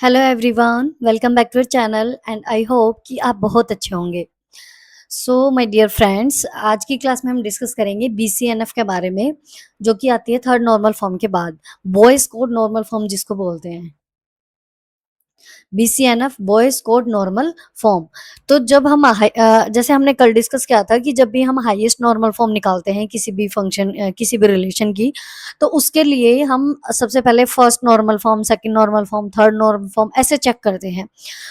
Hello everyone, welcome back to your channel and I hope कि आप बहुत अच्छे होंगे। सो माय डियर फ्रेंड्स, आज की क्लास में हम डिस्कस करेंगे बीसीएनएफ के बारे में, जो कि आती है थर्ड नॉर्मल फॉर्म के बाद, बॉयज कोड नॉर्मल फॉर्म जिसको बोलते हैं। BCNF boys code normal form. तो जब हम जैसे हमने कल डिस्कस किया था कि जब भी हम हाईएस्ट नॉर्मल फॉर्म निकालते हैं किसी भी फंक्शन किसी भी रिलेशन की, तो उसके लिए हम सबसे पहले first normal form, second normal form, third normal form ऐसे चेक करते हैं।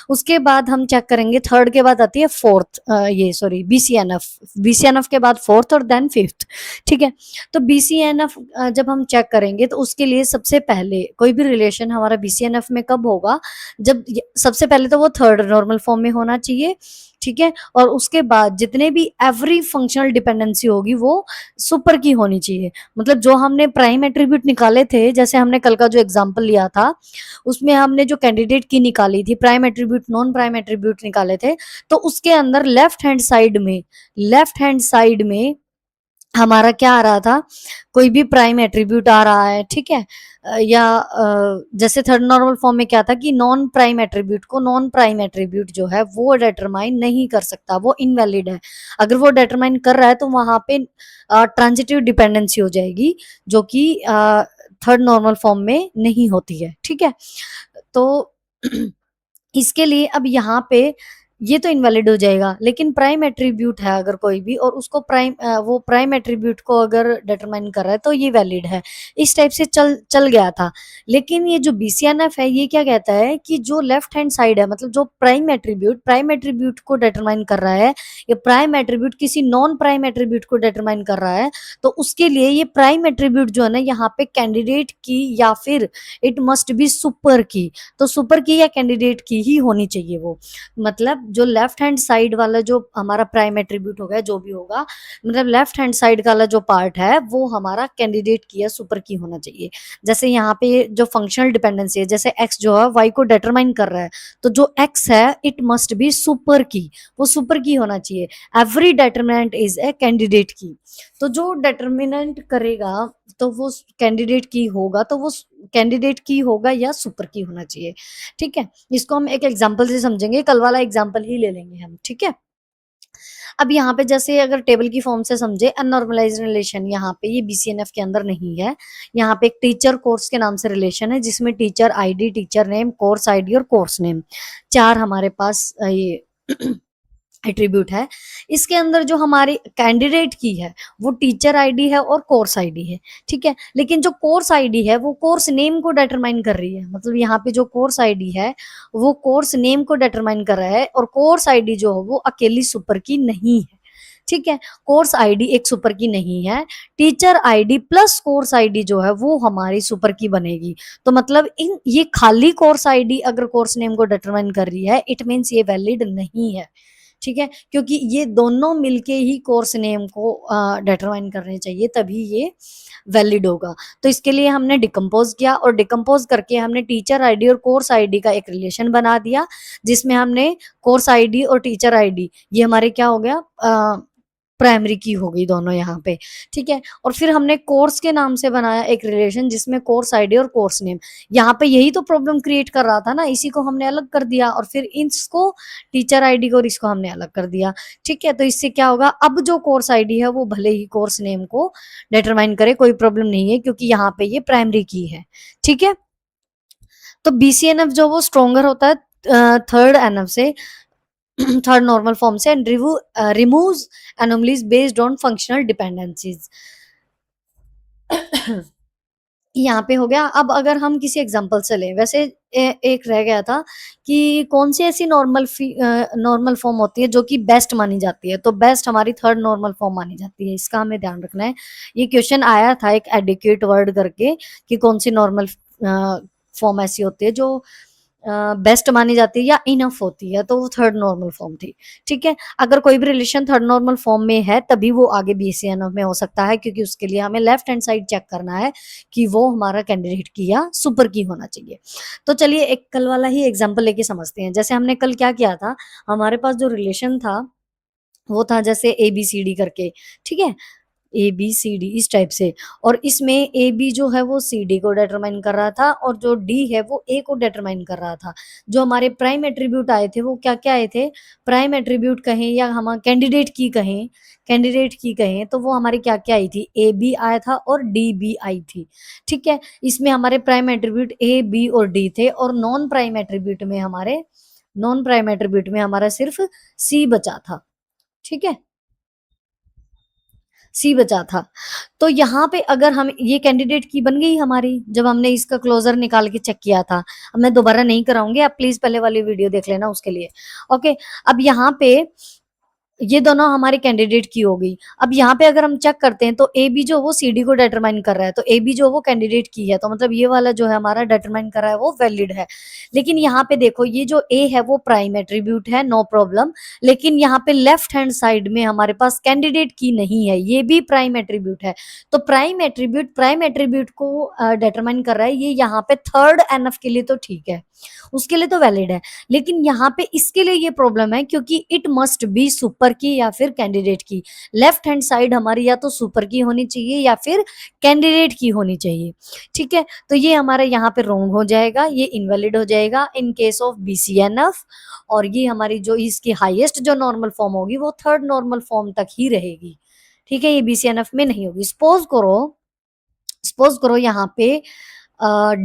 उसके बाद हम चेक करेंगे, थर्ड के बाद आती है फोर्थ, ये सॉरी बीसीएनएफ। बीसीएनएफ के बाद फोर्थ और देन फिफ्थ। ठीक है। तो बीसीएनएफ जब हम चेक करेंगे तो उसके लिए सबसे पहले कोई भी रिलेशन हमारा बीसीएनएफ में कब होगा, जब सबसे पहले तो वो थर्ड नॉर्मल फॉर्म में होना चाहिए। ठीक है। और उसके बाद जितने भी एवरी फंक्शनल डिपेंडेंसी होगी वो सुपर की होनी चाहिए। मतलब जो हमने प्राइम एट्रीब्यूट निकाले थे, जैसे हमने कल का जो एग्जांपल लिया था उसमें हमने जो कैंडिडेट की निकाली थी, prime attribute non prime attribute निकाले थे, तो उसके अंदर लेफ्ट हैंड साइड में हमारा क्या आ रहा था, कोई भी प्राइम एट्रीब्यूट आ रहा है। ठीक है। जैसे थर्ड नॉर्मल फॉर्म में क्या था कि नॉन प्राइम एट्रीब्यूट को नॉन प्राइम एट्रीब्यूट जो है वो डिटरमाइन नहीं कर सकता, वो इनवैलिड है। अगर वो डिटरमाइन कर रहा है तो वहां पे ट्रांजिटिव डिपेंडेंसी हो जाएगी, जो कि थर्ड नॉर्मल फॉर्म में नहीं होती है। ठीक है। तो इसके लिए अब यहाँ पे ये तो इनवैलिड हो जाएगा, लेकिन प्राइम एट्रीब्यूट है अगर कोई भी और उसको वो प्राइम एट्रीब्यूट को अगर डिटरमाइन कर रहा है तो ये वैलिड है। इस टाइप से चल चल गया था। लेकिन ये जो बीसीएनएफ है ये क्या कहता है कि जो लेफ्ट हैंड साइड है, मतलब जो प्राइम एट्रीब्यूट को डिटरमाइन कर रहा है, या प्राइम एट्रीब्यूट किसी नॉन प्राइम एट्रीब्यूट को डिटरमाइन कर रहा है, तो उसके लिए ये प्राइम एट्रीब्यूट जो है ना, यहाँ पे कैंडिडेट की या फिर इट मस्ट बी सुपर की, तो सुपर की या कैंडिडेट की ही होनी चाहिए वो। मतलब जो लेफ्ट हैंड साइड वाला जो हमारा प्राइम एट्रीब्यूट होगा, जो भी होगा, मतलब लेफ्ट हैंड साइड वाला जो पार्ट है वो हमारा कैंडिडेट की या सुपर की होना चाहिए। जैसे यहाँ पे जो फंक्शनल डिपेंडेंसी है, जैसे एक्स जो है वाई को डिटरमाइन कर रहा है, तो जो एक्स है इट मस्ट बी सुपर की, वो सुपर की होना चाहिए। Every determinant is a candidate की। तो जो डिटरमिनेंट करेगा तो वो कैंडिडेट की होगा, तो वो कैंडिडेट की होगा या सुपर की होना चाहिए। ठीक है। इसको हम एक एग्जांपल से समझेंगे, कल वाला एग्जांपल ही ले लेंगे हम। ठीक है। अब यहाँ पे जैसे अगर टेबल की फॉर्म से समझे, अननॉर्मलाइज्ड रिलेशन यहाँ पे ये बीसीएनएफ के अंदर नहीं है। यहाँ पे एक टीचर कोर्स के नाम से रिलेशन है, जिसमें teacher ID, teacher name, course ID और कोर्स नेम, चार हमारे पास ये एट्रीब्यूट है। इसके अंदर जो हमारी कैंडिडेट की है वो टीचर आईडी है और कोर्स आईडी है। ठीक है। लेकिन जो कोर्स आईडी है वो कोर्स नेम को डिटरमाइन कर रही है। मतलब यहाँ पे जो कोर्स आईडी है वो कोर्स नेम को डिटरमाइन कर रहा है, और कोर्स आईडी जो है वो अकेली सुपर की नहीं है। ठीक है। कोर्स आईडी एक सुपर की नहीं है। Teacher ID plus course ID जो है वो हमारी सुपर की बनेगी। तो मतलब इन ये खाली कोर्स आईडी अगर कोर्स नेम को डिटरमाइन कर रही है, इट मीन्स ये वैलिड नहीं है। ठीक है। क्योंकि ये दोनों मिलके ही कोर्स नेम को डिटरमाइन करने चाहिए, तभी ये वैलिड होगा। तो इसके लिए हमने डिकम्पोज किया, और डिकम्पोज करके हमने टीचर आईडी और कोर्स आईडी का एक रिलेशन बना दिया, जिसमें हमने कोर्स आईडी और टीचर आईडी ये हमारे क्या हो गया, प्राइमरी की हो गई दोनों यहाँ पे। ठीक है। और फिर हमने कोर्स के नाम से बनाया एक रिलेशन, जिसमें कोर्स आईडी और कोर्स नेम, यहाँ पे यही तो प्रॉब्लम क्रिएट कर रहा था ना, इसी को हमने अलग कर दिया, और फिर इसको टीचर आईडी को और इसको हमने अलग कर दिया। ठीक है। तो इससे क्या होगा, अब जो कोर्स आईडी है वो भले ही कोर्स नेम को डिटरमाइन करे, कोई प्रॉब्लम नहीं है, क्योंकि यहाँ पे ये प्राइमरी की है। ठीक है। तो बीसीएनएफ जो वो स्ट्रोंगर होता है थर्ड एनएफ से, थर्ड नॉर्मल फॉर्म से, and removes anomalies based on functional dependencies. यहाँ पे हो गया। अब अगर हम किसी एग्जांपल से लें, वैसे एक रह गया था कि कौन सी ऐसी नॉर्मल फॉर्म होती है जो कि बेस्ट मानी जाती है, तो बेस्ट हमारी थर्ड नॉर्मल फॉर्म मानी जाती है, इसका हमें ध्यान रखना है। ये क्वेश्चन आया था एक एडिक्वेट वर्ड करके, कि कौन सी नॉर्मल फॉर्म ऐसी होती है जो बेस्ट मानी जाती है या इनफ होती है, तो वो थर्ड नॉर्मल फॉर्म थी। ठीक है। अगर कोई भी रिलेशन थर्ड नॉर्मल फॉर्म में है तभी वो आगे बीसीएनएफ में हो सकता है, क्योंकि उसके लिए हमें लेफ्ट हैंड साइड चेक करना है कि वो हमारा कैंडिडेट की या सुपर की होना चाहिए। तो चलिए एक कल वाला ही एग्जाम्पल लेके समझते हैं। जैसे हमने कल क्या किया था, हमारे पास जो रिलेशन था वो था जैसे ए बी सी डी करके। ठीक है। ए बी सी डी इस टाइप से। और इसमें ए बी जो है वो सी डी को डिटरमाइन कर रहा था और जो डी है वो ए को डिटरमाइन कर रहा था। जो हमारे प्राइम एट्रीब्यूट आए थे वो क्या क्या आए थे, प्राइम एट्रीब्यूट कहें या हम कैंडिडेट की कहें तो वो हमारी क्या क्या आई थी, ए बी आया था और डी बी आई थी। ठीक है, इसमें हमारे प्राइम एट्रीब्यूट ए बी और डी थे और नॉन प्राइम एट्रीब्यूट में हमारा सिर्फ सी बचा था। ठीक है, सी बचा था। तो यहाँ पे अगर हम ये कैंडिडेट की बन गई हमारी, जब हमने इसका क्लोजर निकाल के चेक किया था। अब मैं दोबारा नहीं कराऊंगी, आप प्लीज पहले वाली वीडियो देख लेना उसके लिए। ओके, अब यहाँ पे ये दोनों हमारे कैंडिडेट की हो गई। अब यहाँ पे अगर हम चेक करते हैं तो ए बी जो वो सी डी को डिटरमाइन कर रहा है, तो ए बी जो वो कैंडिडेट की है, तो मतलब ये वाला जो है हमारा डिटरमाइन कर रहा है वो वैलिड है। लेकिन यहाँ पे देखो ये जो ए है वो प्राइम एट्रीब्यूट है, नो प्रॉब्लम। लेकिन यहाँ पे लेफ्ट हैंड साइड में हमारे पास कैंडिडेट की नहीं है, ये भी प्राइम एट्रीब्यूट है। तो प्राइम एट्रीब्यूट को डिटरमाइन कर रहा है, ये यहाँ पे थर्ड एनएफ के लिए तो ठीक है, उसके लिए तो वैलिड है। लेकिन यहाँ पे इसके लिए ये प्रॉब्लम है क्योंकि इट मस्ट बी सुपर की या फिर कैंडिडेट की। लेफ्ट हैंड साइड हमारी या तो सुपर की होनी चाहिए या फिर कैंडिडेट की होनी चाहिए। ठीक है, तो ये हमारे यहाँ पे रॉन्ग हो जाएगा, ये इनवैलिड हो जाएगा इन केस ऑफ बीसीएनएफ। और ये हमारी जो इसकी हाईएस्ट जो नॉर्मल फॉर्म होगी वो थर्ड नॉर्मल फॉर्म तक ही रहेगी। ठीक है, ये बीसीएनएफ में नहीं होगी। सपोज करो यहाँ पे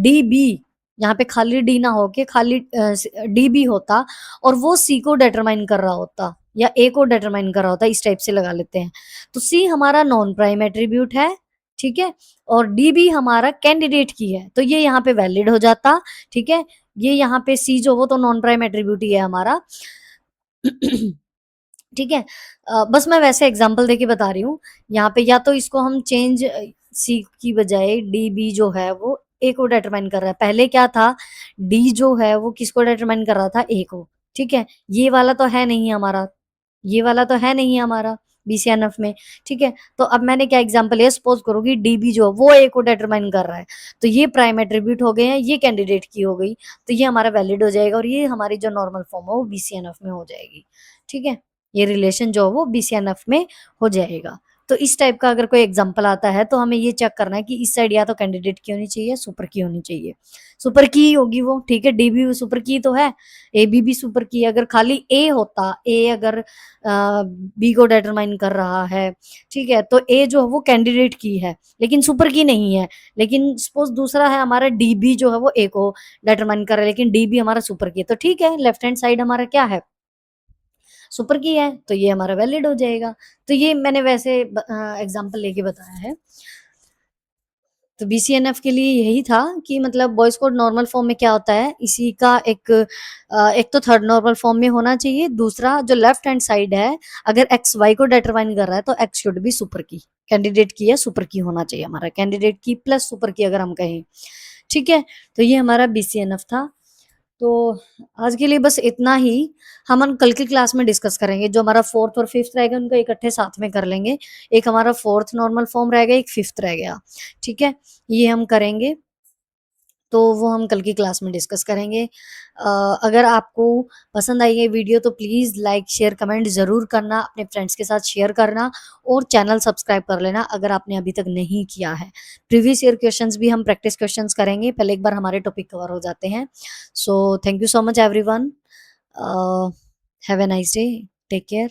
डी बी, यहाँ पे खाली डी ना होके खाली डी बी होता और वो सी को डिटरमाइन कर रहा होता या ए को डिटरमाइन कर रहा होता, इस टाइप से लगा लेते हैं। तो सी हमारा नॉन प्राइम एट्रीब्यूट है, ठीक है, और डी बी हमारा कैंडिडेट की है, तो ये यहाँ पे वैलिड हो जाता। ठीक है, ये यहाँ पे सी जो वो तो नॉन प्राइम एट्रीब्यूट ही है हमारा। ठीक है, बस मैं वैसे एग्जांपल देके बता रही हूँ। यहाँ पे या तो इसको हम चेंज, सी की बजाय डी बी जो है वो ए को डिटरमाइन कर रहा है। पहले क्या था, डी जो है वो किसको डिटरमाइन कर रहा था, ए को। ठीक है, ये वाला तो है नहीं हमारा, ये वाला तो है नहीं हमारा बीसीएनएफ में। ठीक है, तो अब मैंने क्या एग्जांपल लिया, सपोज करो कि डी बी जो वो ए को डिटरमाइन कर रहा है, तो ये प्राइम एट्रीब्यूट हो गए हैं, ये कैंडिडेट की हो गई, तो ये हमारा वैलिड हो जाएगा और ये हमारी जो नॉर्मल फॉर्म है वो बीसीएनएफ में हो जाएगी। ठीक है, ये रिलेशन जो वो बीसीएनएफ में हो जाएगा। तो इस टाइप का अगर कोई एग्जांपल आता है तो हमें ये चेक करना है कि इस साइड या तो कैंडिडेट की होनी चाहिए, सुपर की होनी चाहिए। सुपर की होगी वो, ठीक है, डी बी सुपर की तो है, ए बी भी सुपर की। अगर खाली ए होता, ए अगर बी को डिटरमाइन कर रहा है, ठीक है, तो ए जो है वो कैंडिडेट की है लेकिन सुपर की नहीं है। लेकिन सपोज दूसरा है हमारा डी बी जो है वो ए को डिटरमाइन कर रहा है लेकिन डी बी हमारा सुपर की है, तो ठीक है, लेफ्ट हैंड साइड हमारा क्या है, सुपर की है, तो ये हमारा वैलिड हो जाएगा। तो ये मैंने वैसे एग्जांपल लेके बताया है। तो बीसीएनएफ के लिए यही था कि मतलब बॉयज कोड नॉर्मल फॉर्म में क्या होता है, इसी का एक तो थर्ड नॉर्मल फॉर्म में होना चाहिए, दूसरा जो लेफ्ट हैंड साइड है अगर एक्स वाई को डिटरमाइन कर रहा है तो एक्स शुड बी सुपर की, कैंडिडेट की है सुपर की होना चाहिए हमारा, कैंडिडेट की प्लस सुपर की अगर हम कहें। ठीक है, तो ये हमारा बीसीएनएफ था। तो आज के लिए बस इतना ही। हम कल की क्लास में डिस्कस करेंगे, जो हमारा फोर्थ और फिफ्थ रहेगा उनको इकट्ठे साथ में कर लेंगे। एक हमारा फोर्थ नॉर्मल फॉर्म रहेगा, एक फिफ्थ रह गया। ठीक है, ये हम करेंगे, तो वो हम कल की क्लास में डिस्कस करेंगे। अगर आपको पसंद आई है वीडियो तो प्लीज़ लाइक शेयर कमेंट ज़रूर करना, अपने फ्रेंड्स के साथ शेयर करना और चैनल सब्सक्राइब कर लेना अगर आपने अभी तक नहीं किया है। प्रीवियस ईयर क्वेश्चंस भी हम प्रैक्टिस क्वेश्चंस करेंगे, पहले एक बार हमारे टॉपिक कवर हो जाते हैं। So thank you so much everyone, have a nice day, take care.